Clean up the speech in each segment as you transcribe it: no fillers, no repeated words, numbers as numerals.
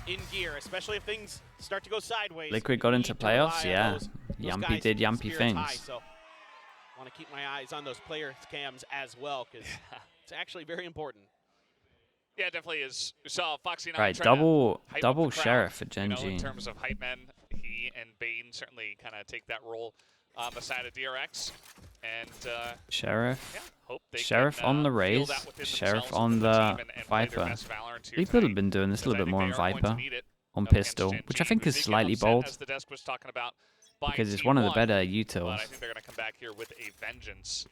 in gear, especially if things start to go sideways. Liquid got into playoffs, yeah. Yampy did Yampy things. So want to keep my eyes on those player cams as well, because it's actually very important. Yeah, it definitely is. We saw Foxy Right, double Sheriff for GenG. You know, in terms of hype men, he and Bane certainly kind of take that role on the side of DRX. And Sheriff. yeah, hope they Sheriff can, on the feel Raze, that within Sheriff themselves, on within the team, and play their Viper. best Valorant to your People have tonight, been doing this a little bit more on because I think they are Viper, going to need it on up against pistol, GenG, which I think who is did get slightly upset, bold, as the desk was talking about, by because it's one of the T1, better but utils. I think they're going to come back here with a vengeance.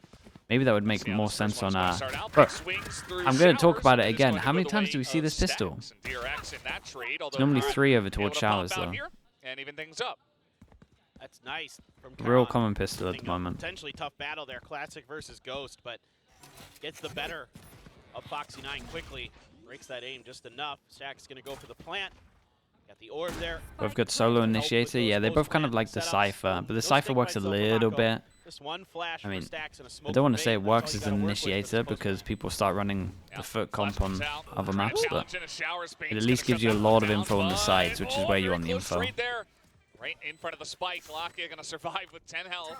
Maybe that would make See how more this first sense one's on gonna start out. Bro, Big swings through I'm going to talk Showers, about it but it's again. going to How go many the times way do we see of this pistol? Stacks and DRX in that trade, It's normally although 3 over able towards to Showers, pop out though. here and even things up. That's nice from Real Karan. common pistol at the moment. Potentially tough battle there, Classic versus Ghost, but gets the better of Foxy 9 quickly. Breaks that aim just enough. Stack's going to go for the plant. Got the orb there. Both got solo initiator. Yeah, they both kind of like the Cypher, but the Cypher works a little bit. Just one flash I mean, for Stacks and a smoke I don't want to from say it Bane. works That's as all you an gotta work with initiator for because people start running the foot comp on other maps, but it at least gives you a lot of info on the sides, which is where you want the info. Right in front of the spike. Lakia going to survive with 10 health.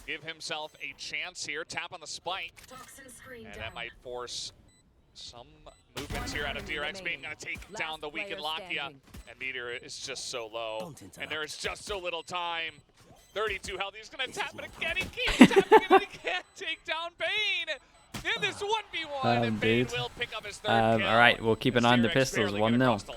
Give himself a chance here. Tap on the spike. And that might force some movements here out of DRX. Being going to take down the weakened Lakia. And Meteor is just so low. And there is just so little time. 32 health. He's going to tap it again. He keeps tapping it and he can't take down Bane. In this 1v1, and Bane will pick up his third kill. All right, we'll keep an eye on the pistols. 1-0.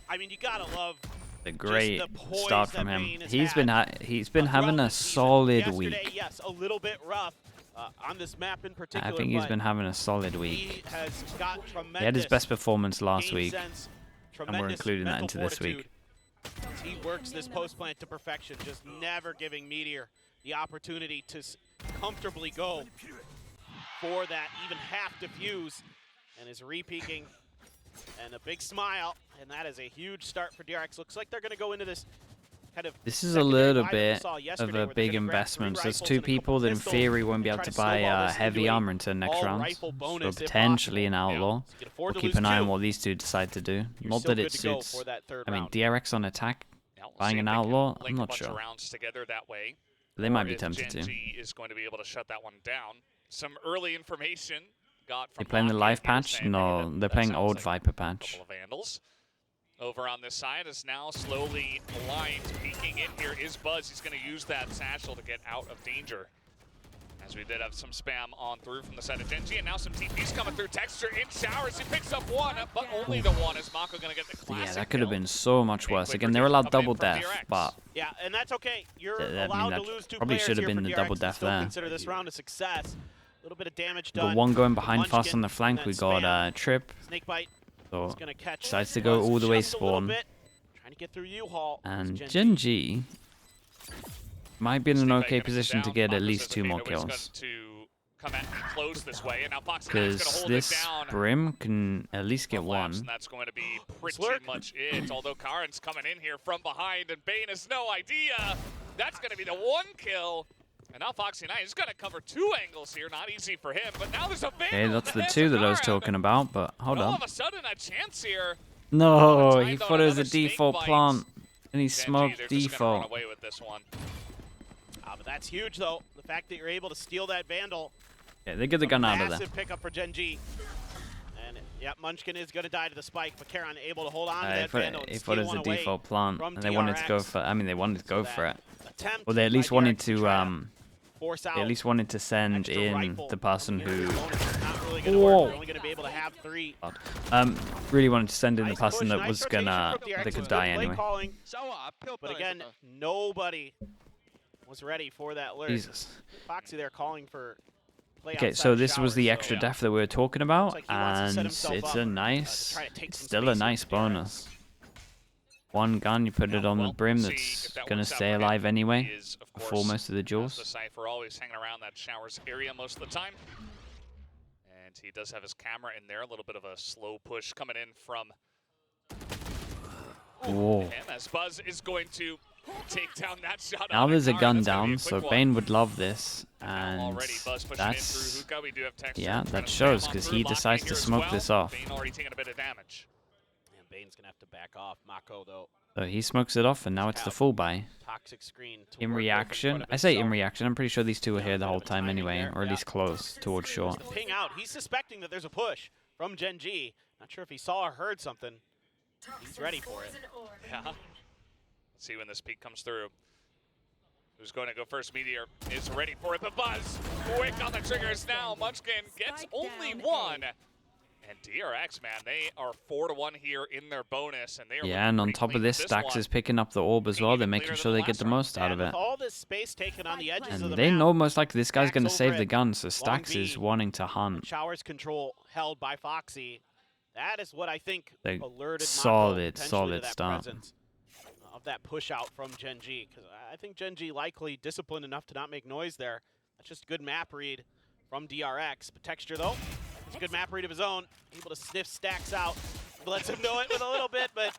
I mean, you gotta love A great the poise start that from him. Bane has He's been throughout having the a season. solid Yesterday, week. yes, a little bit rough on this map in particular. I think he's but been having a solid he week. has got tremendous He had his best performance last game week, sense, and we're tremendous including that mental into this fortitude week. as he works this post plant to perfection, just never giving Meteor the opportunity to comfortably go for that even half defuse, and is re-peeking, and a big smile, and that is a huge start for DRX. Looks like they're going to go into this kind of This is a little bit of a big investment. So there's 2 people that in theory won't be able to buy heavy armor until next round. So potentially an outlaw. We'll keep an eye on what these 2 decide to do. Not that it suits. I mean, DRX on attack, buying an outlaw, I'm not sure. But they might be tempted to. GenG is going to be able to shut that one down. Some early information got from They playing the live patch? No, they're playing old like Viper patch. couple of Vandals. Over on this side is now slowly aligned. Peeking in here is Buzz. He's going to use that satchel to get out of danger. As we did have some spam on through from the side of GenG, and now some TPs coming through. Texture in Showers. He picks up 1, but only the 1. Is Mako going to get the classic Yeah, that could have kill? been so much worse. Again, they're allowed double death, but yeah, and that's okay. You're I mean, allowed that to lose 2 probably players should have here been for the DRX double and death still there. Consider this round a success. A little bit of damage the done. one going behind Munchkin, fast on the flank, and we then got Spam. Trip. Snakebite So is gonna catch decides to go Buzz all the way just a little spawn. bit. Trying to get through U-Haul. And It's GenG might be in an Snakebite okay gonna position come to down. get at Mako least says 2 that more Nano is going kills. to come at close this way, and now Foxy 9 is going to Because hold this it down. Brim can at least get Collapse, 1. and that's going to be pretty Slurk. much it. Although Karen's coming in here from behind, and Bane has no idea. That's going to be the 1 kill. And now Foxy 9 is going to cover 2 angles here. Not easy for him, but now there's a Vandal. Okay, that's the There's 2 a that I was Karen. talking about, but hold All on. of a sudden, a chance here. No, he Timed on thought it was a another snake default bite. plant, and he GenG, smoked they're just gonna run default. away with this one. But that's huge, though. The fact that you're able to steal that Vandal. Yeah, they get the gun out of there. Massive pickup for GenG. And yeah, Munchkin is going to die to the spike, but Karan able to hold on to that Vandal He and thought steal it was one a away default plant, from and they wanted to go DRX. for. I mean, they wanted to go So for it. that attempt Well, they at least by wanted DRX to. try force out They at least wanted to send extra in rifle the person from who. Gary's opponent. It's not really gonna Whoa. work. They're only going to be able to have 3. Really wanted to send in the Nice person push, that nice was rotation gonna. from DRX. They could Good die play anyway. calling, but again, nobody was ready for that lurk. Jesus. Foxy there calling for play Okay, outside so of this was Showers, the so extra yeah. def that we were talking about, like he wants to set and himself it's up, a to nice, try to take it's some still a space nice with DRX. bonus. 1 gun, you put it on the Well, brim we'll see that's if that gonna works out stay for him. alive He anyway, is, of before course, most of the as duels. the Cypher always hanging around that Showers area most of the time. And he does have his camera in there. A little bit of a slow push coming in from Whoa. him as Buzz is going to take down that shot. Now on there's a Karen. gun That's gonna be down, a so quick Bane one. would love this, and Already Buzz pushing in that's through Hookah. We do have Texture yeah, trying that to shows spam on because through. he Lock decides in to here as smoke well. this off. Bane already taking a bit of damage. And Bane's gonna have to back off. Mako though. So he smokes it off, and now it's the full buy. Toxic screen. In reaction, I say in reaction. I'm pretty sure these two were here the whole time anyway, or at least close towards short. Ping out. He's suspecting that there's a push from GenG. Not sure if he saw or heard something. He's ready for it. Yeah. Let's see when this peak comes through. Who's going to go first? Meteor is ready for it. The buzz. Quick on the triggers now. Munchkin gets only one. And DRX, man, they are 4-1 here in their bonus, and they are and on top of this, Stax is picking up the orb as well. They're making sure they get the most out of it. All this space taken on the edges of And the they map, know most likely this guy's going to save the it. gun, so Stax is wanting to hunt. Showers control held by Foxy. That is what I think alerted solid to that start presence of that push out from GenG, because I think GenG likely disciplined enough to not make noise there. That's just good map read from DRX. But Texture though, it's a good map read of his own, able to sniff Stacks out, lets him know it with a little bit. But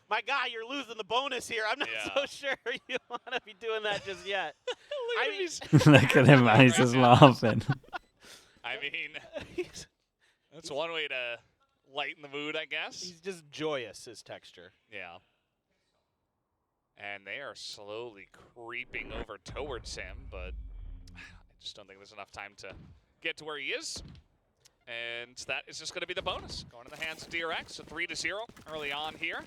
my guy, you're losing the bonus here. I'm not so sure you want to be doing that just yet. Look at him, man. He's just laughing. I mean, that's one way to lighten the mood, I guess. He's just joyous, his Texture. Yeah. And they are slowly creeping over towards him, but I just don't think there's enough time to get to where he is. And that is just going to be the bonus. Going in the hands of DRX, a 3-0 early on here.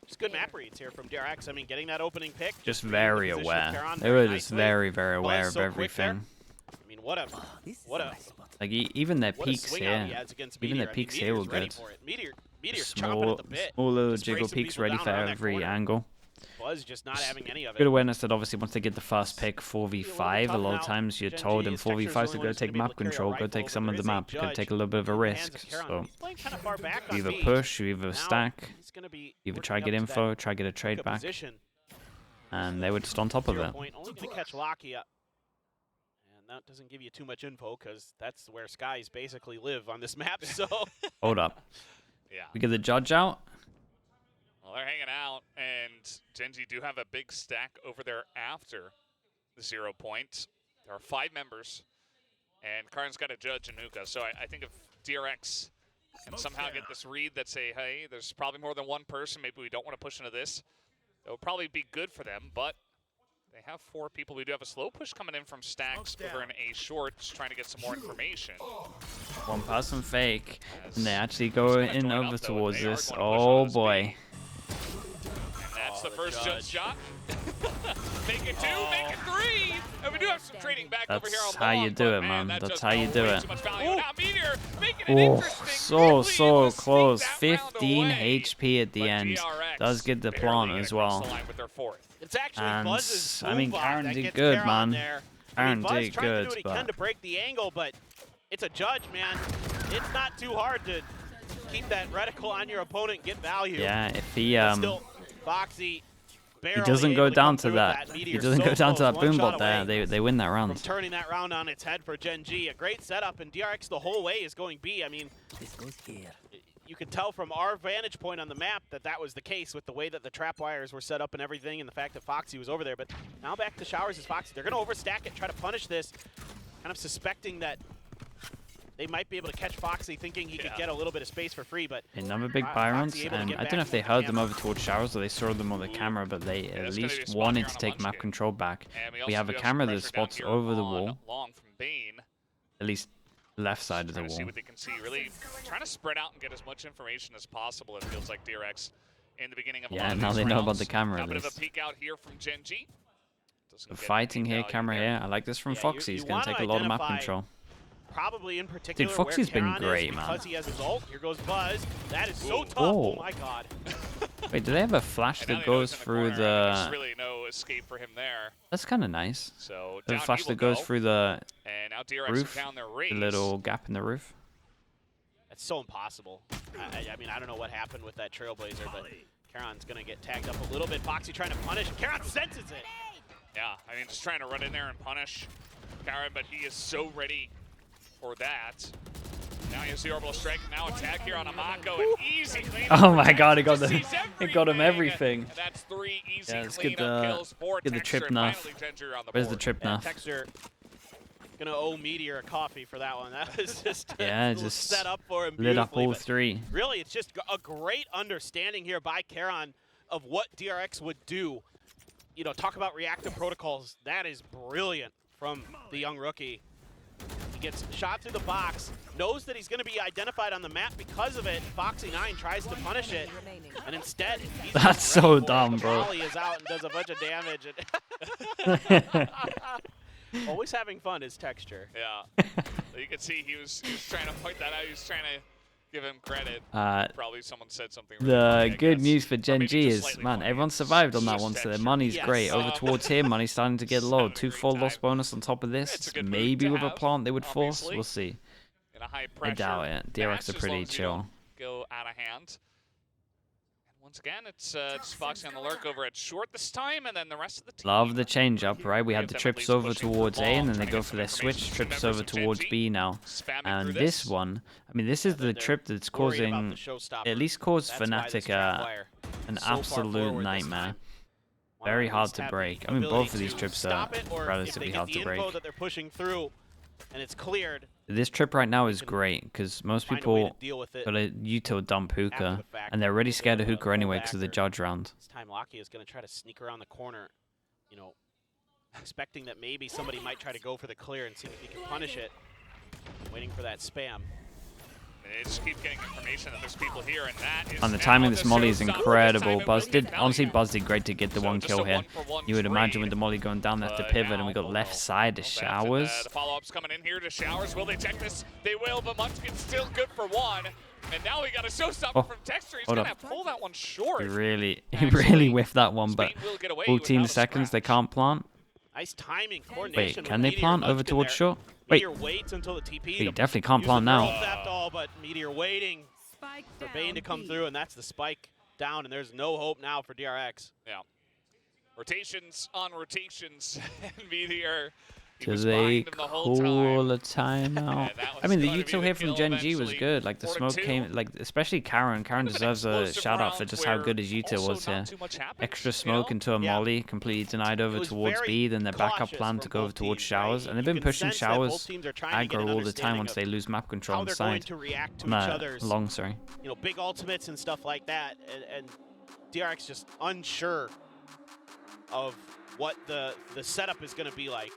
Just good map reads here from DRX. I mean, getting that opening pick. Just very aware. They were just very aware of everything. I mean, what a like even their peaks here. Even their peaks here were good. Small little jiggle peaks ready for every angle. Buzz just not having any of it. Good awareness that obviously once they get the first pick 4v5, a lot of times you're told in 4v5 to go take map control, go take some of the map, go take a little bit of a risk. So you either push, you either stack, you either try get info, try get a trade back, and they were just on top of it. Only going to catch Locky up. And that doesn't give you too much info because that's where skies basically live on this map. So hold up. Yeah. We get the judge out. Well, they're hanging out, and GenG do have a big stack over there after the 0 point. There are 5 members, and Karn's got a judge and Nuka. So I think if DRX can somehow get this read that say, hey, there's probably more than one person, maybe we don't want to push into this, it will probably be good for them, but they have 4 people. We do have a slow push coming in from Stax over in A short, just trying to get some more information. One person fake, and they actually go in over towards this. Oh boy. That's the first judge shot. Make it 2, make it 3. And we do have some trading back over here on That's how you do it, man. That's how you do it. Oh, so close. 15 HP at the end. Does get the plant as well. It's actually And Buzz's I mean, move Karen that did gets good, Karen man. there. Karen Buzz did trying to do good, what he can to break the angle, but it's a judge, man. It's not too hard to keep that reticle on your opponent and get value. Yeah, if he Still, Foxy he doesn't go down to that. He doesn't go down to that boombot there. They win that round. From turning that round on its head for GenG. A great setup, and DRX the whole way is going B. I mean, you could tell from our vantage point on the map that that was the case with the way that the trap wires were set up and everything, and the fact that Foxy was over there. But now back to Showers as Foxy. They're going to overstack it, try to punish this, kind of suspecting that they might be able to catch Foxy, thinking he could get a little bit of space for free, but another big Byrons, and I don't know if they heard them over towards Showers or they saw them on the camera, but they at least wanted to take map control back. We have a camera that spots over the wall, at least left side of the wall. See what they can see, really trying to spread out and get as much information as possible. It feels like DRX in the beginning of a lot of now they know about the camera. A bit of a peek out here from GenG. The fighting here, camera here. I like this from Foxy. He's going to take a lot of map control. Probably in particular, dude, Foxy's been great, man. Because he has his ult. Here goes Buzz. That is so tough. Oh my god. Wait, do they have a flash that goes through the? There's really no escape for him there. That's kind of nice. So the flash that goes through the roof, down their the little gap in the roof. That's so impossible. I mean, I don't know what happened with that Trailblazer, but Karon's gonna get tagged up a little bit. Foxy trying to punish. Karon senses it. Yeah, I mean, just trying to run in there and punish Karon, but he is so ready for that. Now he has the orbital strike. Now attack here on Amako. An easy cleanup. Oh my god, he got him everything. And that's 3 easy let's kills for get the trip now. Where's the trip now? Texture Gonna owe Meteor a coffee for that one. That was just just set up for him lit up beautifully. all three. Really, it's just a great understanding here by Karon of what DRX would do. You know, talk about reactive protocols. That is brilliant from the young rookie. He gets shot through the box, knows that he's going to be identified on the map because of it. Foxy9 tries to punish it, and instead, he's that's so dumb, bro. Molly is out and does a bunch of damage. Always having fun is Texture. Yeah. You can see he was trying to point that out. He was trying to give him credit. Probably someone said something. The good news for GenG is, man, everyone survived on that one, so their money's great. Over towards here, money's starting to get low. 2 full loss bonus on top of this. Maybe with a plant they would force. We'll see. I doubt it. DRX are pretty chill. Go out of hand. Once again, it's just Foxy on the lurk over at short this time, and then the rest of the team. Love the change up, right? We had the trips over towards A, and then they go for their switch, trips over towards B now. And this one, I mean, this is the trip that's causing, at least caused Fnatic an absolute nightmare. Very hard to break. I mean, both of these trips are relatively hard to break. They're pushing through, and it's cleared. This trip right now is great because most people got a util dump hookah, and they're already scared of hookah anyway because of the judge round. This time Locky is going to try to sneak around the corner, you know, expecting that maybe somebody might try to go for the clear and see if he can punish it. Waiting for that spam. They just keep getting information that there's people here, and that is. And the timing of this molly is incredible. Buzz did great to get the 1 kill here. You would imagine with the molly going down there to pivot, and we got left side to Showers. The follow-up's coming in here to Showers. Will they check this? They will, but Munchkin's still good for 1. And now we got a showstopper from Texture. He's gonna pull that one short. He really whiffed that one, but 14 seconds they can't plant. Nice timing, coordination. Wait, can they plant over towards short? Wait, waits until the TP. He definitely can't plant now. But Meteor waiting for Bane to come through, and that's the spike down, and there's no hope now for DRX. Yeah. Rotations on rotations, and Meteor. Do they call a timeout? I mean, the util here from GenG was good. Like, the smoke came, like, especially Karon. Karon deserves a shout-out for just how good his util was here. Extra smoke into a molly, completely denied over towards B, then their backup plan to go over towards Showers. And they've been pushing Showers aggro all the time once they lose map control on the side. Long, sorry. You know, big ultimates and stuff like that. And DRX just unsure of what the setup is going to be like.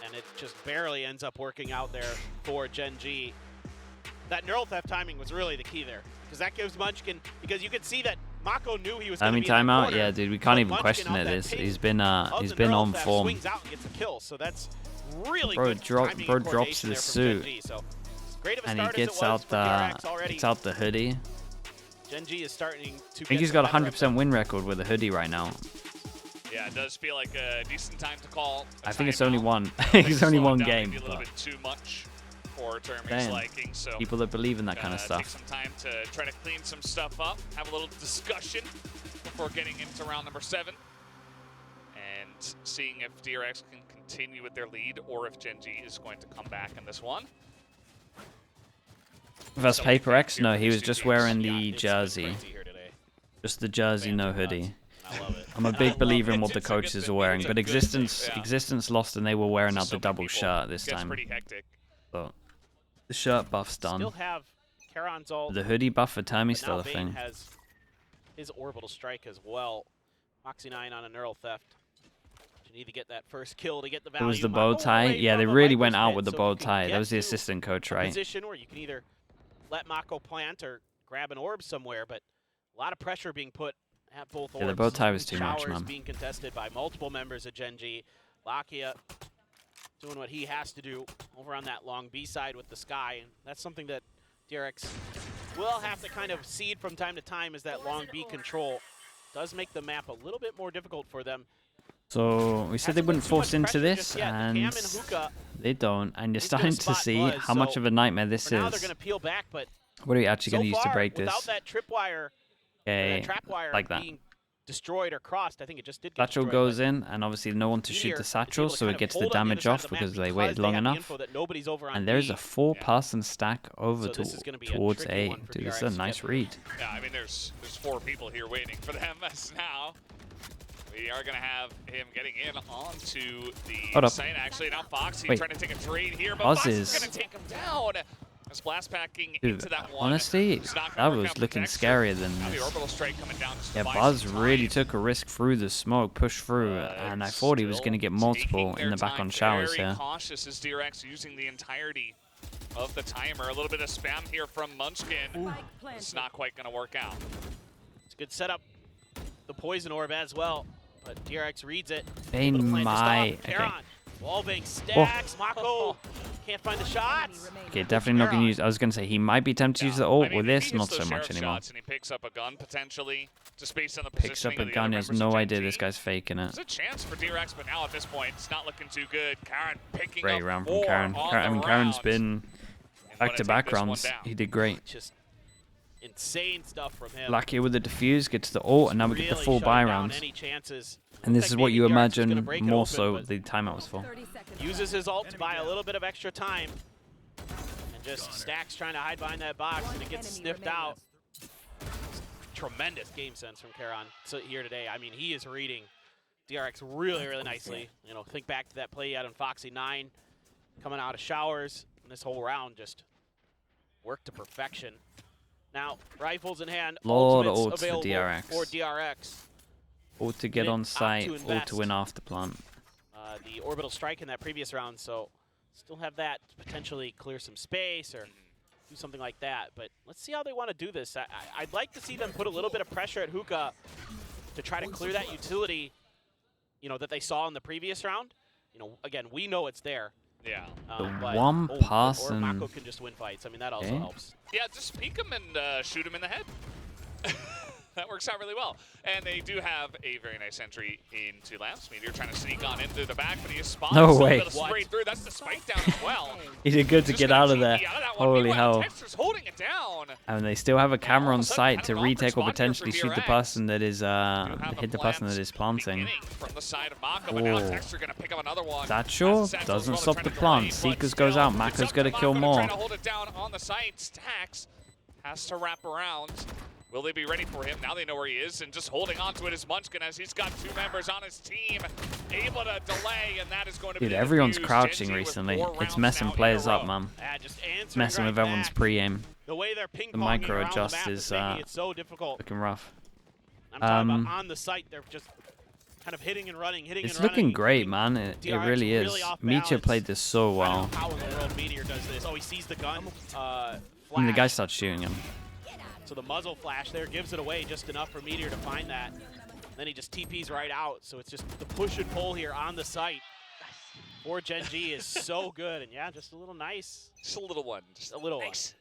And it just barely ends up working out there for GenG. That neural theft timing was really the key there, because that gives Munchkin, because you could see that Mako knew he was going to be in the corner. Yeah, dude, we can't even question it. He's been on form. Swings out and gets a kill, so that's really bro good drops the suit, and he gets out the hoodie. GenG is starting to. I think he's got a 100% win record with a hoodie right now. Yeah, it does feel like a decent time to call. I think it's only one. It's only one game. Maybe a little bit too much for Termy's liking. So people that believe in that kind of stuff. Take some time to try to clean some stuff up, have a little discussion before getting into round number 7, and seeing if DRX can continue with their lead or if GenG is going to come back in this one. Versus Paper X, no, he was just wearing the jersey, just the jersey, no hoodie. I'm a big believer in what the coaches are wearing, but Existence lost and they were wearing out the double shirt this time. So the shirt buff's done. The hoodie buff for Termy still a thing. Has his orbital strike as well. Foxy9 on a neural theft. You need to get that first kill to get the value. It was the bow tie. Yeah, they really went out with the bow tie. That was the assistant coach, right? Position where you can either let Mako plant or grab an orb somewhere, but a lot of pressure being put at both orbs. Yeah, the bow tie was too much, man. Being contested by multiple members of GenG. Lakia doing what he has to do over on that long B side with the Sky. And that's something that DRX will have to kind of seed from time to time, is that long B control. Does make the map a little bit more difficult for them. So we said they wouldn't force into this, and they don't. And you're starting to see how much of a nightmare this is. Now they're going to peel back, but what are you actually going to use to break this? Without that tripwire, okay, like that. Being destroyed or crossed, I think it just did get Satchel destroyed, goes in, and obviously no one to shoot the Satchel, so it gets the damage off because they waited long enough. And there's a 4-person stack over towards A. Dude, this is a nice read. Yeah, I mean, there's 4 people here waiting for them as now. We are going to have him getting in onto Hold the up. site. Actually, now Foxy Wait. trying to take a trade here, but Buzz Foxy's is- going to take him down. As blast packing Dude, into that one. honestly, It's not that gonna work was out for looking Dexter. scarier than Now the this. orbital strike coming down just to Yeah, buy Buzz some really time. took a risk through the smoke, pushed through, and I thought he was going to get multiple in the back on showers Very here. cautious as DRX using the entirety of the timer. A little bit of spam here from Munchkin. It's not quite going to work out. It's a good setup. The poison orb as well, but DRX reads it. They Able to plant just might. off. Okay. Karon, wallbang stacks. Mako can't find the shots. Okay, definitely not going to use. I was going to say he might be tempted to use the ult with this, not so much anymore. And he picks up a gun potentially, just based on the Picks up positioning a of the gun, other he has members of no Gen idea G. this guy's faking it. There's a chance for DRX, but now at this point, it's not looking too good. Karon picking Great up round from 4 Karon. on I mean, the Karon's round. been And gonna back-to-back take this one rounds. down. He did great. Just insane stuff from him. Lucky with the defuse, gets the ult, and now we get the Really full shutting buy down rounds. any chances. And this Looks is like what maybe you DRX is gonna imagine break it more open, so but the timeout was for. uses his ult to buy a little bit of extra time. And just stacks trying to hide behind that box, and it gets sniffed out. Tremendous game sense from Karon here today. I mean, he is reading DRX really, really nicely. You know, think back to that play he had on Foxy 9, coming out of showers, and this whole round just worked to perfection. Now, rifles in hand, Lord ultimates ults for available DRX. for DRX. Ult to get on site, ult invest. to win after plant. The orbital strike in that previous round, so still have that to potentially clear some space or do something like that. But let's see how they want to do this. I'd like to see them put a little bit of pressure at Hookah to try to clear that utility, you know, that they saw in the previous round. You know, again, we know it's there. Yeah. But, one pass or and- Mako can just win fights. I mean, that also Okay. helps. Yeah, just peek him and shoot him in the head. That works out really well. And they do have a very nice entry into Lamps. Meteor trying to sneak on into the back, but he is spotted. No so way. that'll spray through. That's the spike down as well. He did good to Just get gonna out of GG there. that one. Holy Meanwhile, hell. Dexter's holding it down. And they still have a camera all on of a sudden, site kind to of an awkward retake or spot here for potentially shoot the DRX. person that is Do have hit a the person plant that is planting. beginning from the side of Mako, but now Oh. Dexter gonna pick up another one. That sure As the Satchel doesn't brother stop trying the to plant. grenade, but Seekers goes still, out. it's Mako's up got to to kill Mako more. Trying to hold it down on the site. Stacks has to wrap around. Will they be ready for him? Now they know where he is, and just holding on to it is Munchkin as he's got 2 members on his team, able to delay, and that is going to be Dude, the everyone's defuse. crouching GenG with recently. 4 It's rounds messing now in a players row. up, man. Just answering Messing right with everyone's back. pre-aim. The way they're ping-ponging micro around the adjust map is, making it so difficult. Looking rough. I'm talking about on the site, they're just kind of hitting and running, It's looking great, man. It DRX really is. really off Meteor balance. played this so I well. don't know how in the world Meteor does this. Oh, he sees the gun. And the guy Flash. starts shooting him. So the muzzle flash there gives it away just enough for Meteor to find that. Then he just TPs right out. So it's just the push and pull here on the site for GenG is so good. And yeah, just a little nice. Just a little one. Just A little nice.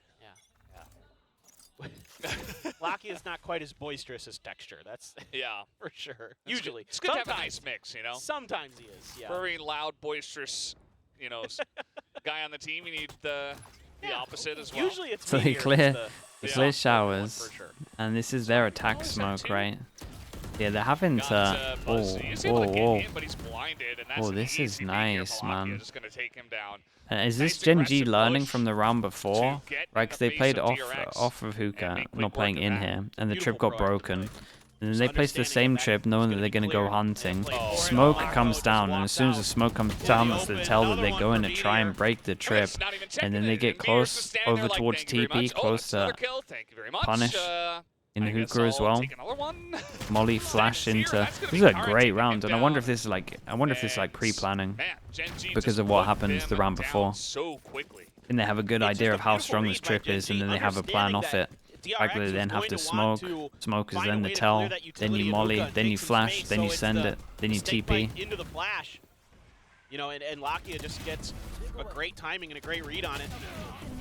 one. Yeah. Locky is not quite as boisterous as Dexter. That's Yeah. for sure. It's Usually. good. It's good to have a Sometimes. nice mix, you know? Sometimes he is, yeah. Very loud, boisterous, you know, guy on the team. You need the opposite as well. Usually it's So they Meteor clear, that's they Yeah. clear the showers, one for sure. and this is their attack is that smoke, too? right? Yeah, they're having Got, to. Buzz. Oh, He's able to whoa, get whoa. in, but he's blinded, and that's Oh, an this is easy beat here nice, for Malakia, man. Just gonna take him down. Is Nice this GenG aggressive learning push from the round before? to get Right, in because the they face played of off DRX off of and Hookah, make quick not playing work of in that. here, and the Beautiful trip got pro, broken. actually. And then Just they placed the understanding same that trip, it's knowing gonna that they're be going to go clear. hunting. Play for it. Smoke Mako comes just down, and walked as soon as the out. smoke comes For the down, it's to open. tell that Another they one go in for to try and Meteor. break the trip. Chris not even checking And then it, they get Meteor's close just standing over there like, towards "Thank you very TP, much." Oh, close that's another to kill. Thank you very much. punish in I the guess Hookah as I'll well. take another one. Molly flash 7-0, into. that's gonna This be is a hard great to round, take and I him wonder if down. this is like pre-planning. Man, GenG because just of what put happened the them round down before. so quickly. And they have a good It's idea just of a how beautiful strong this read by trip is, and then they have a plan off it. Like they then have to smoke. Smoke is then the tell. Then you molly. Then you flash. Then you send it. Then you TP. Into the flash. You know, and Lakia just gets a great timing and a great read on it.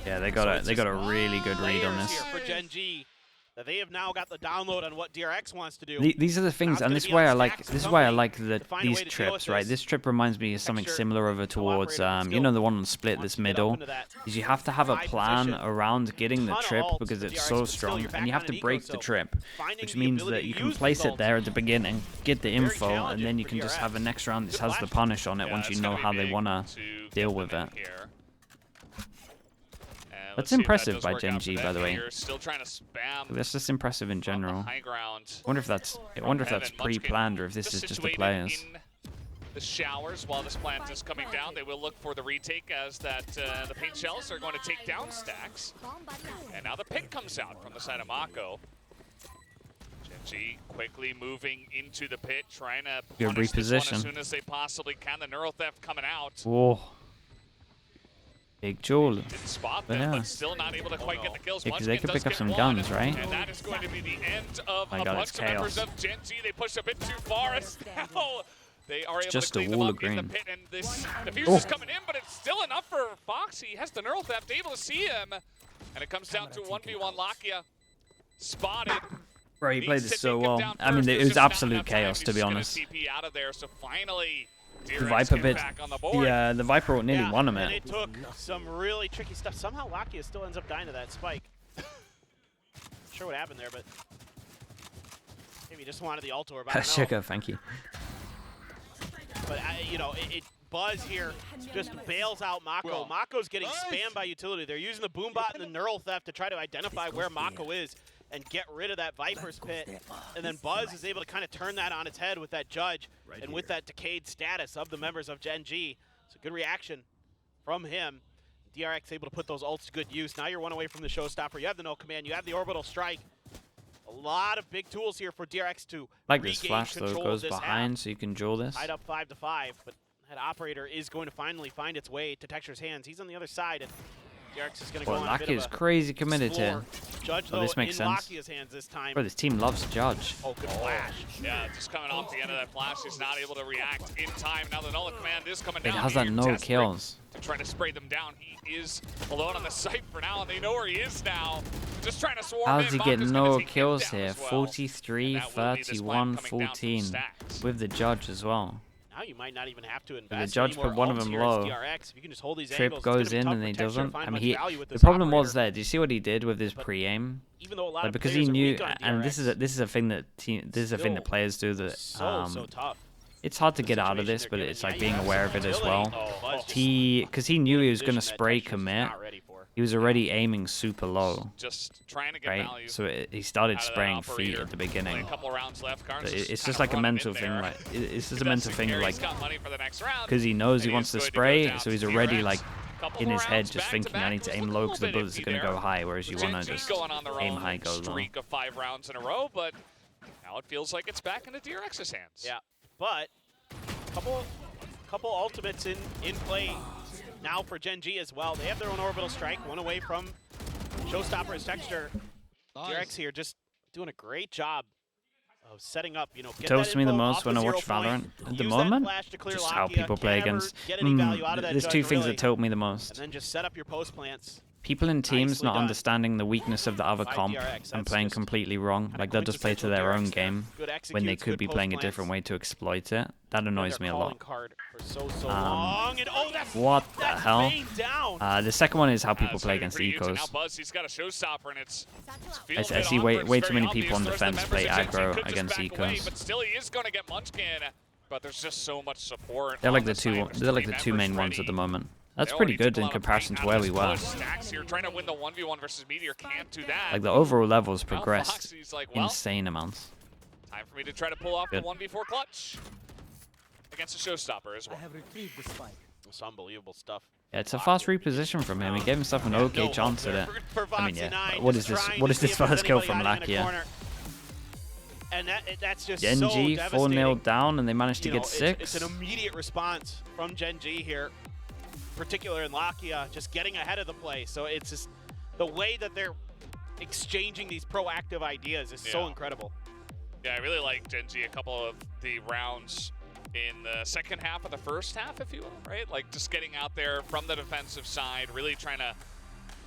Yeah, they got a really good read on Layers this. here for GenG. That they have now got the download on what DRX wants to do. These are the things, Now and it's this is gonna be why I on like. Stacks This is and why I Company like to that find a way these to deal trips, with right? this. This trip reminds me of something Texture, similar over towards, cooperative you know, skill. the one on split, Wants this to get up middle. into that Is you have to have a high plan position. around getting the Ton of trip ults because for it's DRX, so but still strong, you're back and you have on to an break eco, the so trip, finding which the means ability that you to can use place these it there at the ults beginning, get the very info, and challenging then you for can just DRX. have a next round. This Good has the flash. punish on it Yeah, once you it's know gonna be how they big wanna to deal get with them it. in here. And That's impressive by GenG, by the way. You're still trying to spam. That's just impressive in general. High ground. I wonder if that's pre-planned or if this is just the players. The showers while this plant is coming down. They will look for the retake as that the paint shells are going to take down stacks. And now the pick comes out from the side of Mako. GenG quickly moving into the pit, trying to punish this one as soon as they possibly can. The Neural Theft coming out. Whoa. Big jewel. Didn't spot them, but still not able to quite get the kills. Because they could pick up some guns, right? And that is going to be the end of a bunch of members of GenG. They pushed a bit too far, as now they are able to clean them up in the pit. And this defuse is coming in, but it's still enough for Fox. He has the Neural Theft, able to see him. And it comes down to 1v1 Lakia. Spotted. Bro, he played this so well. I mean, it was absolute chaos, to be honest. Out of there, so finally, the Viper bit, the Viper nearly won him and it took some really tricky stuff. Somehow Lakia still ends up dying to that spike. Not sure what happened there, but maybe he just wanted the ult orb. Sugar, thank you. But you know, Buzz here just bails out Mako. Mako's getting spammed by utility. They're using the Boombot and the Neural Theft to try to identify where Mako is and get rid of that Viper's pit. And then Buzz is able to kind of turn that on its head with that Judge and with that decayed status of the members of GenG. It's a good reaction from him. DRX able to put those ults to good use. Now you're one away from the showstopper. You have the no command. You have the orbital strike. A lot of big tools here for DRX to like this flash though goes behind, so you can duel this. Tied up 5-5, but that operator is going to finally find its way to Texture's hands. He's on the other side, and DRX is going to go on a bit of is crazy committed here. Judge, though, this makes sense. Lakia's hands this time. Bro, this team loves Judge. Oh, good flash. Yeah, just coming off the end of that flash. He's not able to react in time. Now the Null command is coming down. It has that no kills. To try to spray them down. He is alone on the site for now, and they know where he is now. Just trying to swarm How in. does he get no kills here? 43, 31, 14. With the Judge as well. Now you might not even have to invest. The Judge put one of them low. DRX. If you can just hold these Trip angles, goes in and he doesn't. I mean, the problem was there. Do you see what he did with his pre-aim? Even though a lot of because he knew, and this is a thing that players do that. So tough. It's hard to get out of this, but it's like being aware of it as well. Because he knew he was going to spray commit. He was already aiming super low, just trying to get right? value So he started spraying feet at the beginning. It's just like a mental thing, like it's just a mental thing, like because he knows he wants to spray, so he's already like in his head just thinking I need to aim low because the bullets are going to go high, whereas you want to just aim high, go low. Streak of 5 rounds in a row, but now it feels like it's back into DRX's hands. Yeah, but couple ultimates in play now for GenG as well. They have their own orbital strike, one away from Showstopper's Texture. DRX here just doing a great job of setting up, you know, Tilts me the most when I watch Valorant at the moment, just how people play against. There's two things that tilt me the most. And then just set up your post plants. People in teams not understanding the weakness of the other comp and playing completely wrong. Like they'll just play to their own game when they could be playing a different way to exploit it. That annoys me a lot. What the hell? The second one is how people play against ecos. I see way too many people on defense play aggro against ecos. But still, he is going to get Munchkin. But there's just so much support. They're like the two main ones at the moment. That's pretty good in comparison to where we were. Trying to win the 1v1 versus Meteor, can't do that. Like the overall levels progressed insane amounts. Time for me to try to pull off the 1v4 clutch against the Showstopper as well. It's unbelievable stuff. Yeah, it's a fast reposition from him. He gave himself an okay chance at it. I mean, yeah. What is this first kill from Lakia? And that's just GenG so 4-0 down, and they managed to get 6. It's an immediate response from GenG here, particular in Lakia, just getting ahead of the play. So it's just the way that they're exchanging these proactive ideas is so incredible. Yeah, I really like GenG a couple of the rounds in the second half of the first half, if you will, right? Like just getting out there from the defensive side, really trying to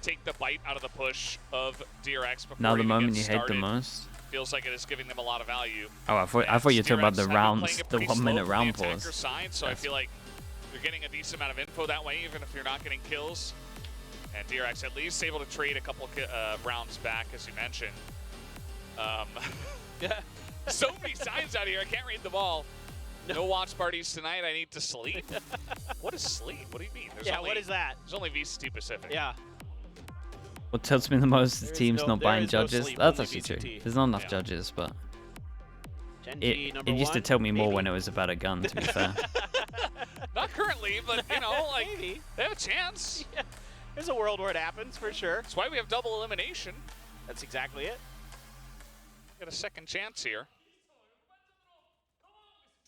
take the bite out of the push of DRX before now the moment you started. hate the most. Feels like it is giving them a lot of value. Oh, I thought you were talking about the rounds, the 1 minute round pause. Side, so I feel like you're getting a decent amount of info that way, even if you're not getting kills. And DRX at least able to trade a couple rounds back, as you mentioned. So many signs out here, I can't read them all. No watch parties tonight, I need to sleep. What is sleep? What do you mean? There's what is that? There's only VCT Pacific. Yeah. What tilts me the most is teams not buying judges. sleep, That's only actually true. VCT. There's not enough judges, but GenG it used to tilt me more maybe. when it was about a gun, to be fair. Not currently, but you know, like Maybe. they have a chance. Yeah. There's a world where it happens for sure. That's why we have double elimination. That's exactly it. Get a second chance here.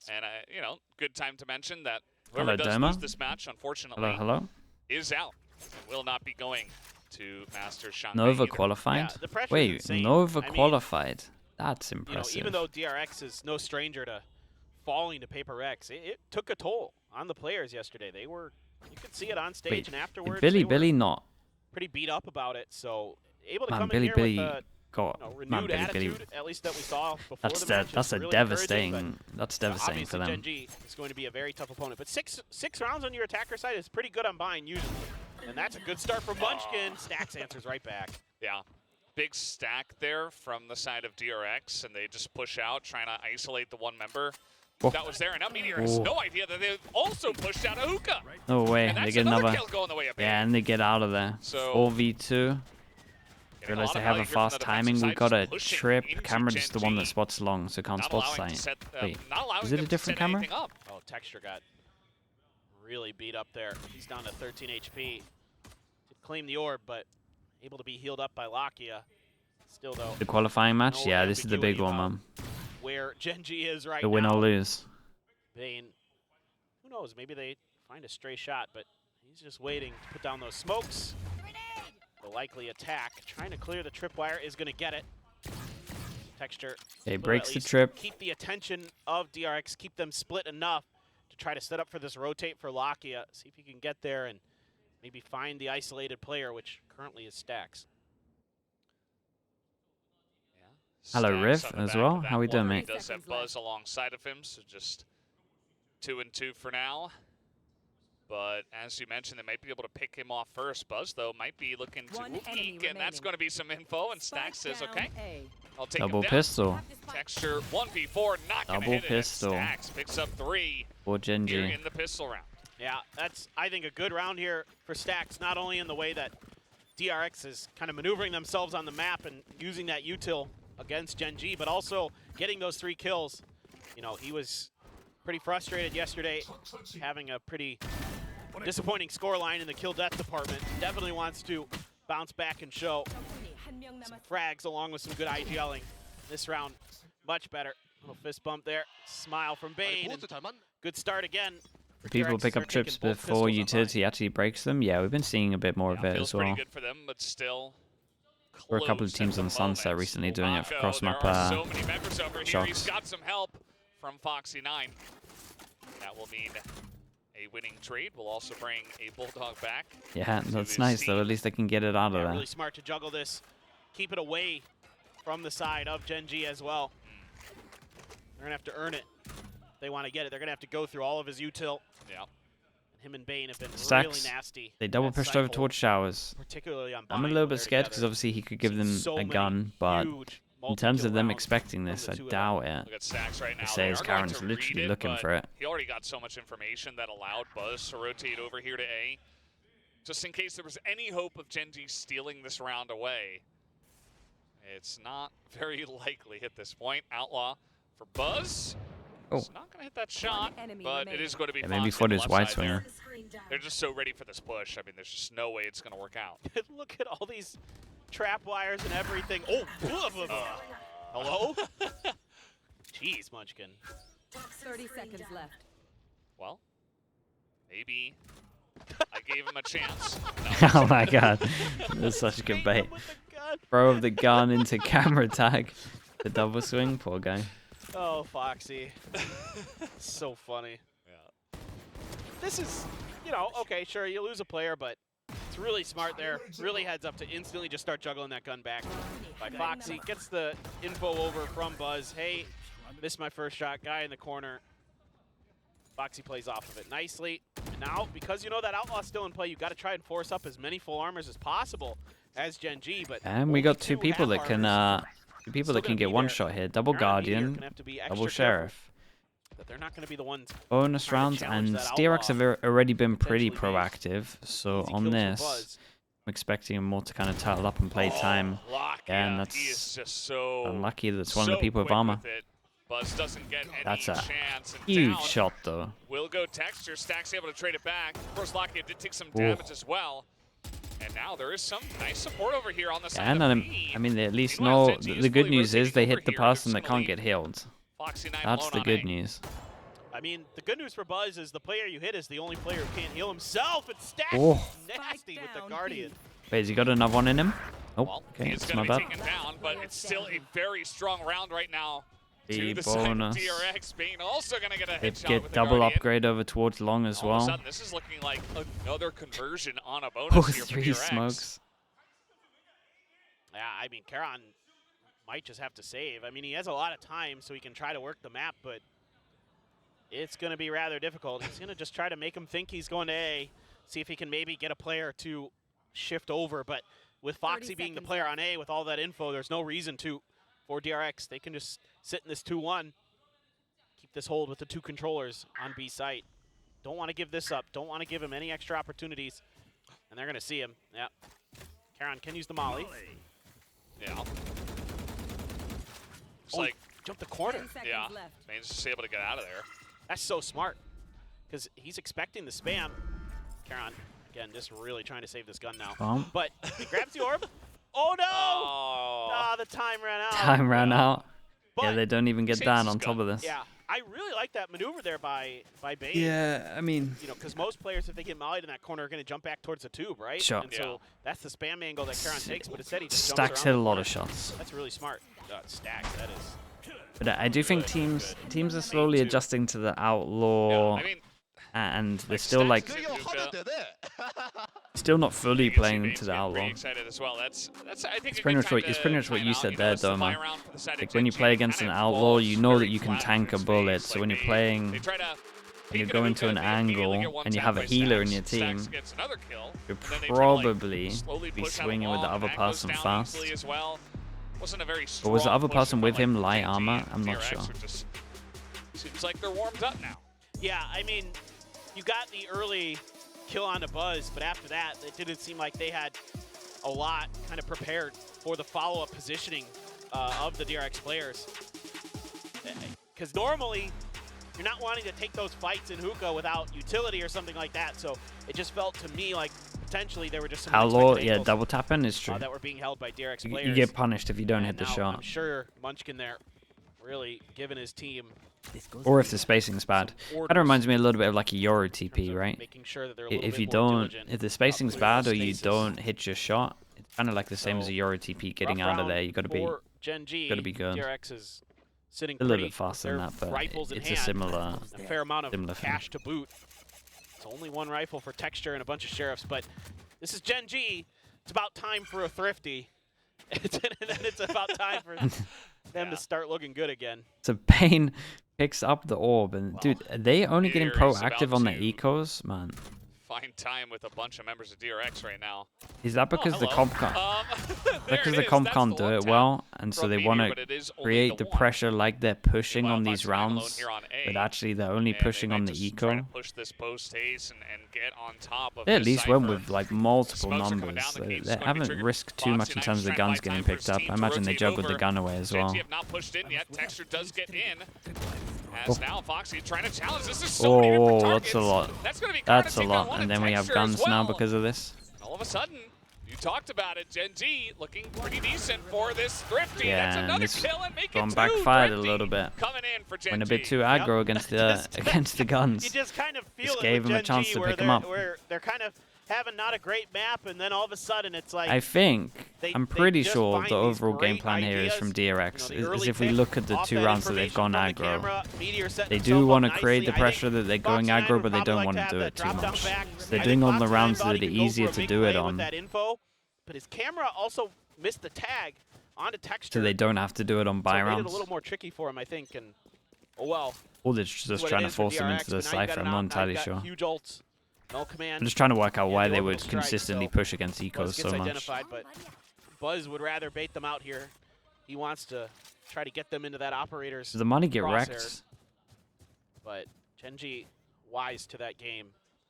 And you know, good time to mention that whoever Hello, does Doma. lose this match, unfortunately, Hello? is out. Will not be going to Masters Shanghai. Nova either. qualified? Yeah, the pressure's Wait, insane. Nova I mean, qualified? That's You know, impressive. even though DRX is no stranger to falling to Paper X, it took a toll on the players yesterday. They were, you could see it on stage Wait, and afterwards. Billy they were not. pretty beat up about it. So able to Man, come Billy in here with a got renewed attitude, at least that we saw before the match. That's is a really devastating. encouraging, That's but, devastating for them. obviously GenG is going to be a very tough opponent. But six rounds on your attacker side is pretty good on buying usually, and that's a good start from Munchkin. Stacks answers right back. Yeah. Big stack there from the side of DRX, and they just push out, trying to isolate the one member Oh. that was there. And now Meteor has no idea that they also pushed out a hookah. No way. And They that's get another. kill going the way of Yeah, and they get out of there. So 4v2. getting a Realize lot they of have value a here from fast the timing. defensive We side, got a just pushing trip. into Camera just the one that GenG, spots long, so can't not spot allowing to sight. set, Wait, not allowing is it a them to different set camera? anything up. Oh, Texture got really beat up there. He's down to 13 HP. Did claim the orb, but able to be healed up by Lakia. Still though, The qualifying match? no Yeah, this is the big ambiguity one, about man. where GenG is right The win now. or lose. Bane, who knows? Maybe they find a stray shot, but he's just waiting to put down those smokes. The likely attack, trying to clear the tripwire, is going to get it. Texture. Okay, will breaks at the least trip. Keep the attention of DRX, keep them split enough to try to set up for this rotate for Lakia. See if he can get there and maybe find the isolated player, which currently is Stacks. Hello, Stacks Riff, on the as back well. of that How we doing, one. mate? He does have Buzz alongside of him, so just 2-2 for now. But as you mentioned, they might be able to pick him off first. Buzz, though, might be looking to peek, and that's going to be some info. And Stacks says, okay, I'll take Double him down. pistol Texture 1v4, not going to Double hit pistol. it. And Stacks picks up 3 for here GenG. in the pistol round. Yeah, that's, I think, a good round here for Stacks, not only in the way that DRX is kind of maneuvering themselves on the map and using that util against GenG, but also getting those 3 kills. You know, he was pretty frustrated yesterday, having a pretty disappointing scoreline in the kill-death department. Definitely wants to bounce back and show some frags along with some good IGLing. This round, much better. Little fist bump there. Smile from Bane. And good start again. People DRX pick up start trips taking both before pistols on utility actually breaks them. Yeah, we've been seeing a bit more of it Feels as well. pretty good for them, but still We're a couple of close teams at on the Sunset moment. recently doing it for Wacko, cross-map there are so many members over here. shots. He's got some help from Foxy9. That will mean a winning trade. We'll also bring a Bulldog back. Yeah, to that's his nice though. team. At least they can get it out of Yeah, there. really smart to juggle this. Keep it away from the side of GenG as well. They're going to have to earn it. If they want to get it, they're going to have to go through all of his util. Yeah. Him and Bane have been Stacks, really nasty. They double that pushed over cycle, towards showers. particularly on I'm a Bind little when bit they're scared because together. obviously he could give them Seen so a many gun, but huge in terms of multi-kill them rounds expecting from this, the I two of them. doubt it. Look at Stacks right now. They say They his are going Karen's to literally read it, looking but for it. He already got so much information that allowed Buzz to rotate over here to A. Just in case there was any hope of GenG stealing this round away. It's not very likely at this point. Outlaw for Buzz. Oh. It's not going to hit that shot, but it is going to be Yeah, maybe Fox for on the his left wide side swinger. there. They're just so ready for this push. I mean, there's just no way it's going to work out. Look at all these trap wires and everything. Oh, blah, blah, blah. Hello? Jeez, Munchkin. 30 seconds left. Well, maybe I gave him a chance. Oh my god, that's such a good bait. With the gun. Throw the gun into camera tag. The double swing, poor guy. Oh, Foxy. So funny. Yeah. This is, you know, okay, sure, you lose a player, but it's really smart there. Really heads up to instantly just start juggling that gun back by Foxy. Gets the info over from Buzz. Hey, missed my first shot. Guy in the corner. Foxy plays off of it nicely. And now, because you know that Outlaw's still in play, you got to try and force up as many full armors as possible as GenG. But And we only got two people half that can armors. two people Still that gonna can get be one there. shot here. Double Aaron and Meteor Guardian, gonna have to be extra double careful Sheriff. That they're not going to be the ones. Bonus trying to rounds, challenge and that DRX have Outlaw. already been pretty Potentially be proactive. So Easy on kills for this, Buzz. I'm expecting him more to kind of title up and play time. Yeah, and he is that's just so unlucky. That's one of the people with armor. Buzz doesn't get any That's a chance. And huge down shot, though. will go Texture. Stack's able to trade it back. Of course, Lakia did take some damage as well. And now there is some nice support over here on the side of B. I mean, they at least Meanwhile, know. GenG The good fully news is rotating they over hit the here. person They're that just can't gonna get healed. Foxy 9 That's alone the on good A. news. I mean, the good news for Buzz is the player you hit is the only player who can't heal himself. And Stack nasty with the Guardian. Wait, has he got another one in him? Oh, Well, okay, it's it's going not to be bad. taken down, but it's still a very strong round right now. To The the side of bonus. DRX, being also going to get a They headshot get with the double Guardian. upgrade over towards long as All of a well. sudden, this is looking like another conversion on a Oh, bonus here for 3 DRX. smokes. Yeah, I mean, Karan might just have to save. I mean, he has a lot of time, so he can try to work the map, but it's going to be rather difficult. He's going to just try to make him think he's going to A, see if he can maybe get a player to shift over. But with Foxy being the player on A with all that info, there's no reason to for DRX. They can just sit in this 2-1, keep this hold with the 2 controllers on B site. Don't want to give this up. Don't want to give him any extra opportunities. And they're going to see him. Yeah. Karan can use the molly. Yeah. It's like, jump the corner. yeah, Main's just able to get out of there. That's so smart, because he's expecting the spam. Karan, again, just really trying to save this gun now. But he grabs the orb. Oh, no! Oh. The time ran out. Time ran out. But Yeah, they don't even get down on top of this. yeah, I really like that maneuver there by Bane. Yeah, I mean, You know, because most players, if they get mollied in that corner, are going to jump back towards the tube, right? Sure. And so that's the spam angle that Karan takes, but instead he just Stacks jumps hit a around. lot of shots. That's really smart. Stacks, that is. But I do think teams are slowly adjusting to the outlaw, I mean, and they're still like still not fully playing to the outlaw. Excited as well. That's I think It's pretty much what you said there, Doma. Like when you play against an outlaw, you know that you can tank a bullet. So when you're playing, when you go into an angle and you have a healer in your team, you'll probably be swinging with the other person fast. But was the other person with him light armor? I'm not sure. Seems like they're warmed up now. Yeah, I mean, you got the early kill on the Buzz, but after that, it didn't seem like they had a lot kind of prepared for the follow-up positioning of the DRX players. Because normally, you're not wanting to take those fights in hookah without utility or something like that, so it just felt to me like potentially there were just some outlaw, yeah, double tapping is true. that were being held by DRX players. You get punished if you don't hit the shot. I'm sure Munchkin there really giving his team. Or if the spacing's bad. That reminds me a little bit of like a Euro TP, right? Making sure that they're If the spacing's bad or you don't hit your shot, it's kind of like the same as a Euro TP. Getting out of there, you got to be good. DRX is sitting a little bit faster than that, but it's a similar, a fair amount of cash thing. to boot. It's only one rifle for Texture and a bunch of sheriffs, but this is GenG. It's about time for a thrifty. And then it's about time for them to start looking good again. So Bane picks up the orb, and dude, are they only getting proactive on the ecos, man? Find time with a bunch of members of DRX right now. Is that because the comp can't do it well, and so they want to create the pressure like they're pushing on these rounds, but actually they're only pushing on the eco? They at least went with like multiple numbers. They haven't risked too much in terms of the guns getting picked up. I imagine they juggled the gun away as well. Oh, that's a lot. That's a lot. And then we have guns now because of this. All of a sudden, you talked about it, GenG looking pretty decent for this thrifty. Yeah, that's another this kill and make gone it backfired a thrifty little bit. coming in for GenG. Went a bit too aggro against the guns. You just kind of feel Just it gave with him a GenG chance to where pick him up. Where they're kind of having not a great map, and then all of a sudden it's like I think, I'm pretty just sure find the these overall game great plan here is ideas. from DRX. You know, the Is early if we pick, look at the off 2 that rounds that they've information gone from the aggro, camera, Meteor setting they himself do up want to nicely. create the I pressure think that they're going Fox9 aggro, would but they probably don't like want to to have do that it too drop down much. back. They're I doing think on the Fox9 rounds thought that he are could go easier for a to big do it play with on, that info, but his camera also missed the tag onto Texture. so they don't have to do it on buy so it made it rounds. a little more tricky for him, I think, and oh well. Or they're just trying to force them into the Cypher, I'm not entirely sure. Huge ults, no command. I'm just trying to work out why the they orbital would strike, consistently so push against ecos Buzz so gets much. identified, but Buzz would rather bait them out here. He wants to try to get them into that operator's Does the money get crosshairs. wrecked? But GenG wise to that game.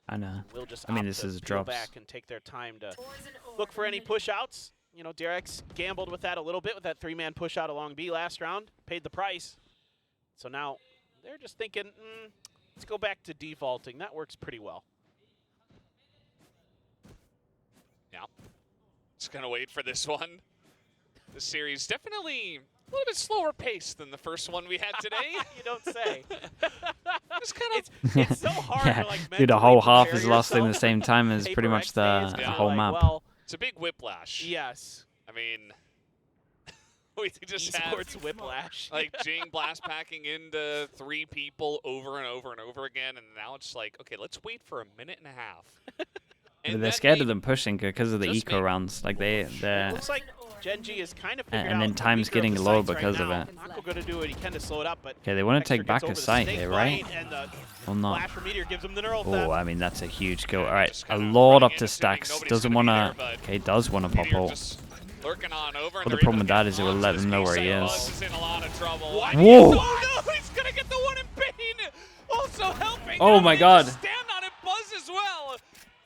I know. Will just I mean, opt this to is peel drops. back and take their time to look for any push outs. You know, DRX gambled with that a little bit with that 3-man push out along B last round, paid the price. So now they're just thinking, let's go back to defaulting. That works pretty well. Yeah. Just going to wait for this one. This series definitely a little bit slower paced than the first one we had today. You don't say. Just kind of. It's so hard Yeah, to like dude, the whole half is mentally lost in the prepare same time as yourself. pretty much Paper X the days, whole like, map. well, It's a big whiplash. yes. I mean, we just Esports had whiplash. like Jing blast packing into 3 people over and over and over again, and now it's like, okay, let's wait for a minute and a half. But they're scared of them pushing because of the eco rounds. Like they're. It looks like GenG is kind of figured And then out the time's weaker of getting the low sites right because of now. it. Mako going to do what he can to slow it up, but Okay, they want to Texture take back gets a over the site snake here, bite, right? And the Or not? flash from Meteor gives him the neural Oh, theft. I mean, that's a huge kill. All right, Just a kinda lot running up in, to assuming Stacks. nobody's Doesn't gonna want be there, to. but Okay, does want to pop Meteor ult. just lurking on over. Well, the problem with that is it will let them know where he is. Buzz is in a lot of trouble. Whoa! Oh no, he's gonna get the one in Bane. Also helping. Oh Now my they God. just stand on it. Buzz as well.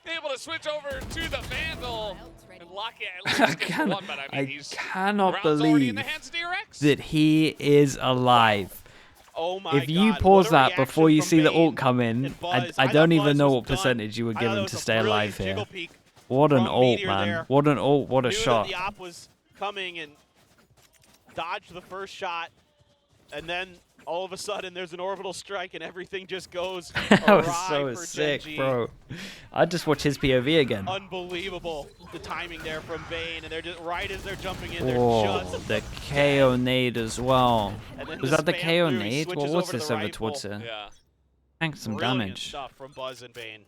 Able to switch over to the Vandal. And Locky at least gets one, but I mean, he's cannot round's already in believe the hands of DRX. that he is alive. Oh my If you God, pause what a that reaction before you from see the Bane ult come in, and Buzz. I thought don't Buzz even know was what done. percentage you would I give thought it him was to a stay brilliant alive here. jiggle peek What an from ult, Meteor man. there. What an ult. What a Knew shot. that the op was coming and dodged the first shot, and then all of a sudden there's an orbital strike and everything just goes That was awry so for sick, GenG. bro. I'd just watch his POV again. Unbelievable, the timing there from Bane, and they're just right as they're jumping in, they're Oh, just the KO nade as well. and then Was that the spam KO through, he nade? Well, switches what's over to this the over rifle. towards it? Yeah. Tank some Brilliant damage. stuff from Buzz and Bane.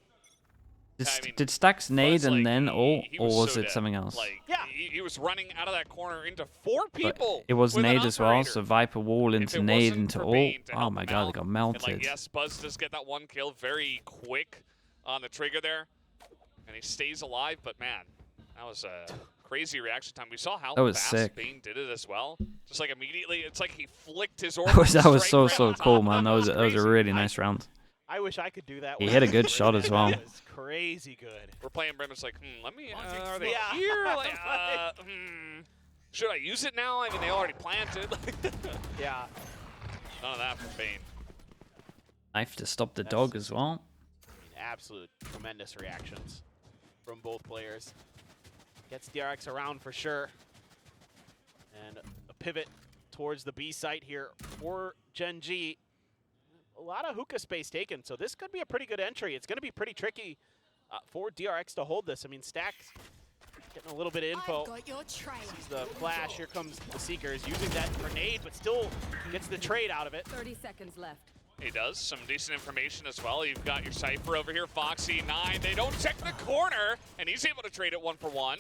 I mean, Did Stacks nade Buzz, and like, then ult, he or was so it dead. something else? Like, Yeah. he was running out of that corner into 4 But people. it was with an nade as well, operator. so Viper wall If into it nade wasn't into for ult. Bane to Oh help my him god, they out, got and melted. like, yes, Buzz does get that 1 kill very quick on the trigger there, and he stays alive. But man, that was a crazy reaction time. We saw how That was fast sick. Bane did it as well. Just like immediately, it's like he flicked his That orbital was so strike right on cool, top. man. That was a Crazy. really nice round. I wish I could do that. He when hit I a good was shot rated. as well. That was crazy good. We're playing Brim. It's like, let me. Are they Yeah. here? Like, should I use it now? I mean, they already planted. Yeah. None of that from Bane. Knife to stop the dog as well. I mean, absolute tremendous reactions from both players. Gets DRX around for sure. And a pivot towards the B site here for GenG. A lot of hookah space taken, so this could be a pretty good entry. It's going to be pretty tricky for DRX to hold this. I mean, Stacks getting a little bit of info. Sees the flash. Here comes the Seekers using that grenade, but still gets the trade out of it. 30 seconds left. He does. Some decent information as well. You've got your Cypher over here, Foxy9. They don't check the corner, and he's able to trade it 1 for 1.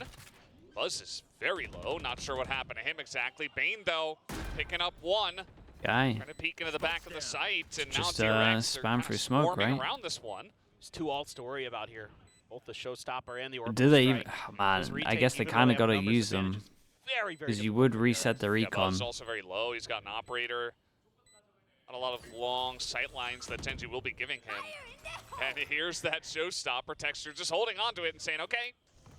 Buzz is very low. Not sure what happened to him exactly. Bane, though, picking up 1. Guy. Trying to peek into the back of the site, and Just, now DRX are spam kind through of smoke, swarming right? around this one. There's 2 alts to worry about here. Both the Showstopper and the Orbital Do they even? Strike. Oh, man, Those I retakes, guess they even though kind of have got to numbers use them. advantage, is very, very Because you difficult would for reset the Yeah, recon. Buzz is also very low. He's got an operator. Not a lot of long sight lines that GenG will be giving him. And here's that Showstopper. Texture just holding on to it and saying, okay,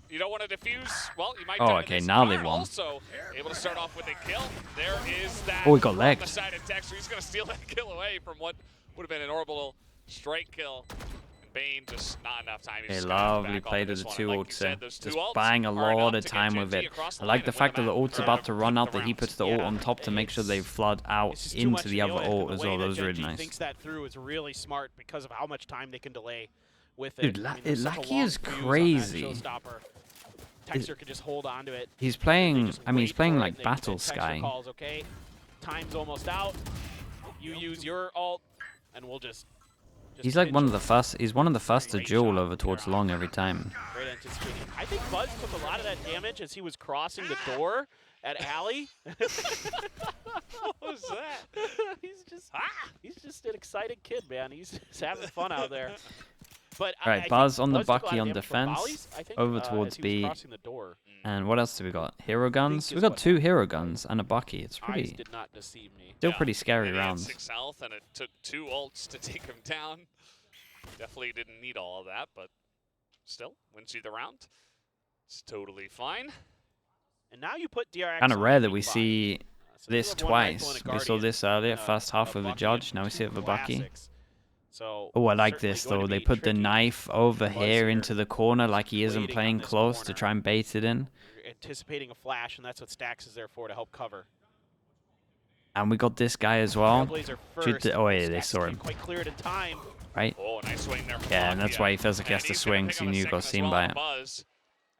you don't want to defuse? Well, you might Oh, die to okay, this now they card. won. Also able to start off with a kill. There is that. Oh, he got from legged. the side of Texture. He's going to steal that kill away from what would have been an orbital strike kill. And Bane just not enough time. He's Okay, just gonna have to lovely back off play of to this the one. 2 And like you ults said, there. those 2 Just ults buying a are lot enough of to get time GenG with it. across the I like line the and fact that win the the ult's map about to run for out, the that he rounds. puts the ult Yeah, on top to make sure they flood out It's just too into much the to other deal with, and ult the as way well. that That was really GenG nice. thinks that through is really smart because of how much time they can delay with Dude, it. I mean, Lucky there's such a is long fuse on that crazy. Showstopper. Texture could just hold on to it. He's They playing, just I mean, he's wait playing for it, like and Battle Texture Sky. calls, okay, time's almost out. You use your ult, and we'll just He's like pinch one of him. the first, he's one of the first to Great duel shot over towards there. long every time. Great anticipating. I think Buzz took a lot of that damage as he was crossing the door at Alley. What was that? he's just an excited kid, man. He's just having fun out there. But All right, I Buzz think on the Buzz took a lot Bucky of on damage from defense, volleys, I think, over as towards he was B. crossing the door. And what else do we got? Hero guns? is We got what 2 hero guns and a Bucky. It's Eyes pretty, did not deceive me. still Yeah, pretty scary and he had rounds. 6 health, and it took 2 ults to take him down. Definitely didn't need all of that, but still, wins you the round. It's totally fine. And now you put DRX Kind of on rare the that we weak spot. see So they this have one rifle and twice. a We saw Guardian this earlier, and first half with a Bucky Judge. and Now we see it with a two Bucky. classics. So Oh, I like certainly this going though. to They be put the tricky. knife over Buzz here into the corner like he isn't waiting on playing this close to corner. try and bait it in. You're anticipating a flash, and that's what Stax is there for, to help cover. And we got this guy as well. Trailblazer Shoot first. oh yeah, they Stax saw him. can't quite clear it in time. Right? Oh, nice swing there from Yeah, and that's Mafia. why he feels like he has And to he's gonna swing, pick because he up a knew he second got as seen well by on it. Buzz.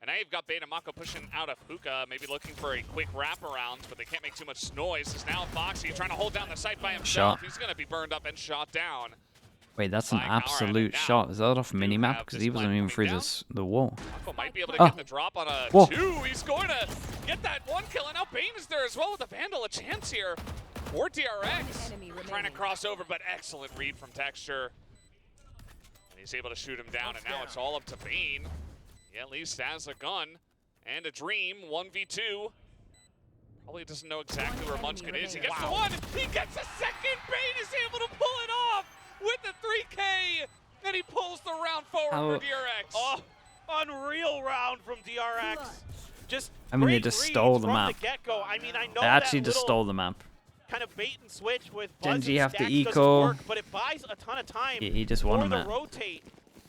And now you've got Beta Mako pushing out of Hookah, maybe looking for a quick wraparound, but they can't make too much noise. As now Foxy trying to hold down the site by himself. Shot. He's going to be burned up and shot down. Wait, that's an By Kara, absolute and now shot. Is that off do minimap? have Because this he wasn't line even coming through down. the wall. Mako might be able to Oh. get the drop on a Whoa. 2. He's going to get that 1 kill, and now Bane is there as well with the Vandal. A chance here for DRX. Enemy Trying to remaining. cross over, but excellent read from Texture. And he's able to shoot him down, and now it's all up to Bane. He at least has a gun and a dream. 1v2. Probably doesn't know exactly where Munchkin is. He gets the one. He gets a second. Bane is able to pull it off with the 3K. And he pulls the round forward for DRX. Oh, unreal round from DRX. Just I mean, they great just reads stole the from map. The get-go. I mean, I know They actually that just little stole the map. kind of bait and switch with Buzz GenG and have to Stax doesn't eco. work, but it buys a ton of time He just won for him the that. rotate.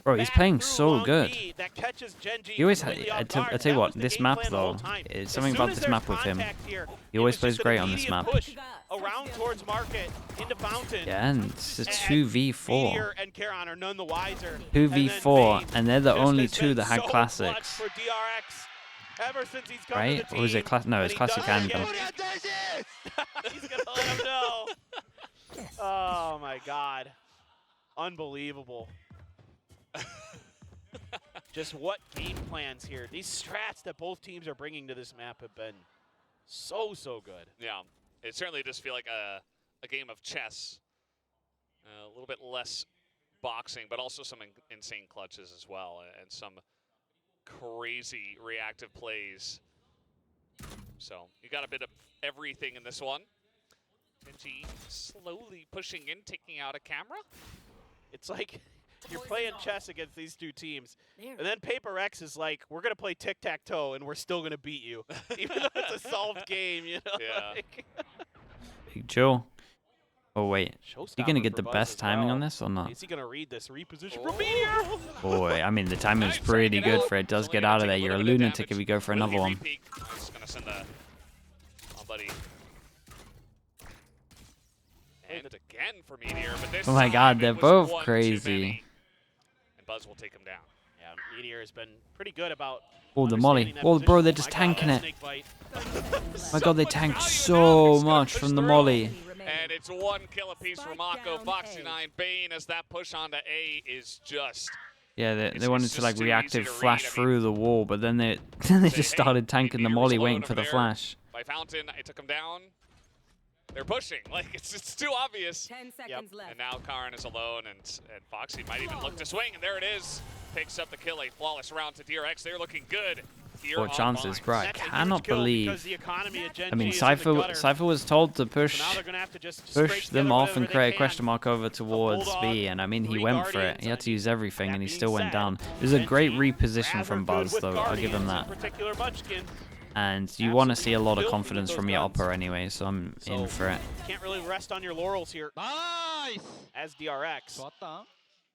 Bro, he's back playing through so long good. B that catches GenG He always, completely I off tell guard. you That what, was the this game map plan the though, whole time. is As something soon about as this there's map with him. contact here, He it always was plays just an great on this immediate map. Push around towards Market into Fountain. Yeah, and it's a And 2v4. Meteor and Charon are none the wiser. 2v4, and they're the just only has two been that had so classics. clutch for DRX ever since he's come Right? to the Or was it team, class? No, and it's he classic does anthem. it again. He's gonna let him know. Oh my God, unbelievable. Just what game plans here. These strats that both teams are bringing to this map have been so good. Yeah, it certainly does feel like a game of chess. A little bit less boxing, but also some insane clutches as well, and some crazy reactive plays. So you got a bit of everything in this one. GenG slowly pushing in, taking out a camera. It's like you're playing chess against these two teams, and then Paper X is like, we're going to play tic-tac-toe, and we're still going to beat you. Even though it's a solved game, you know? Yeah. Like, Big Joe. Oh, wait. You going to showstopper get for the Buzz best as timing well. on this or not? Is he going to read this reposition from Meteor? Boy, I mean, the timing was pretty good for it. It does get out of there. You're a lunatic if you go for another one. Just gonna send somebody. And again for Meteor, but this Oh my God, time they're it was both one too crazy. many. And Buzz will take him down. Yeah, Meteor has been pretty good about Oh, the molly. understanding that Oh, bro, position. they're Oh just my God, tanking that it. snake bite. My God, they tanked value so now. He's gonna much push from the through. molly. And it's 1 kill apiece for Spike Mako. down Foxy A. 9 Bane as that push onto A is just. Yeah, It's they wanted to just like too easy reactive to read. flash I mean, through the wall, but then they say, just started tanking the Meteor's molly, alone waiting for over the there. flash. By Fountain, I took him down. They're pushing. Like, it's too obvious. 10 seconds left. And now Karin is alone, and Foxy might even look to swing, and there it is. Picks up the kill, a flawless round to DRX. They're looking good here Four on chances, Mines. bro. I That's a huge cannot kill because believe. the economy of GenG I mean, is in the gutter. Cypher was told to So push now they're gonna have to just scrape them together off and whatever create they a question can. mark over towards Bulldog, B, and I mean, he 3 went for it. Guardians, He had to use everything, that and he being still went said, down. It was a great GenG reposition rather from good Buzz, with though. I'll give him Guardians, that. in particular Munchkin. And you want to see a lot of Absolutely confidence filthy with from those your guns. upper anyway, so I'm in for it. Can't really rest on your laurels here 나이스. as DRX. 좋았다.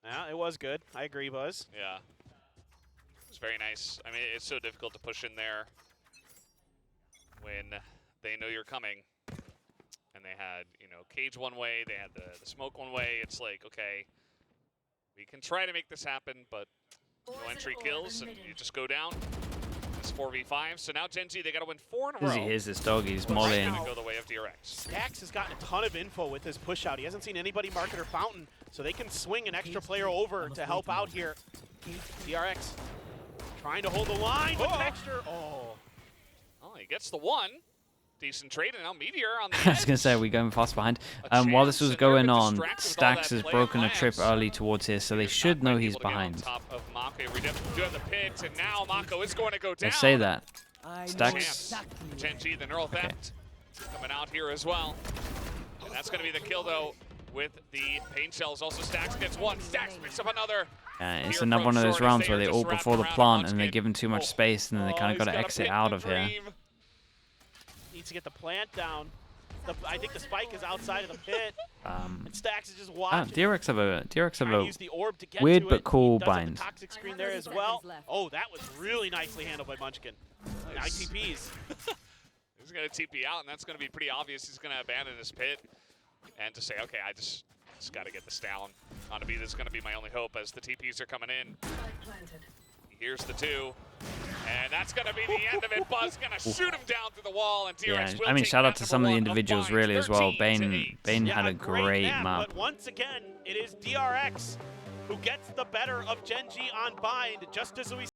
Yeah, it was good. I agree, Buzz. Yeah. It was very nice. I mean, it's so difficult to push in there when they know you're coming. And they had, you know, cage one way, they had the smoke one way. It's like, okay, we can try to make this happen, but no entry kills, and you just go down. It's 4v5, so now GenG, they got to win 4 in a row. Here's this dog, he's It's mollying. gonna go the way of DRX. Stax has gotten a ton of info with his push out. He hasn't seen anybody Market or Fountain, so they can swing an extra player over to help out here. DRX trying to hold the line with Texture. Oh. Oh, he gets the 1. Decent trade, and now Meteor on the I was going to say, edge. we're going fast behind. A While this chance, was and they're a going bit on, distracted with all Stax that has play broken a and trip labs. early towards here, so they He's should not know quite he's able to get on behind. top of Mako. We do have the pit, and now Mako is going to go down. I say that. Chance. Stax. GenG, the neural theft, coming out here as well. And that's going to be the kill, though, with the pain shells. Also Stacks gets one. Stacks picks up another. It's another one of those rounds where they ult before the plant and they're given too much space and then they kind of got to exit out of here. Needs to get the plant down. I think the spike is outside of the pit. And Stacks is just watching. DRX have a weird but cool bind. Toxic screen there as well. Oh, that was really nicely handled by Munchkin. Nice TPs. He's going to TP out, and that's going to be pretty obvious. He's going to abandon his pit and to say, okay, I just got to get this down. On to be this is going to be my only hope as the TPs are coming in. Here's the 2. And that's going to be the end of it. Buzz going to shoot him down through the wall, and DRX will I mean, take shout out map to some of the individuals really as well. 13-8. Bane had a great map. map. But once again, it is DRX who gets the better of GenG on bind, just as we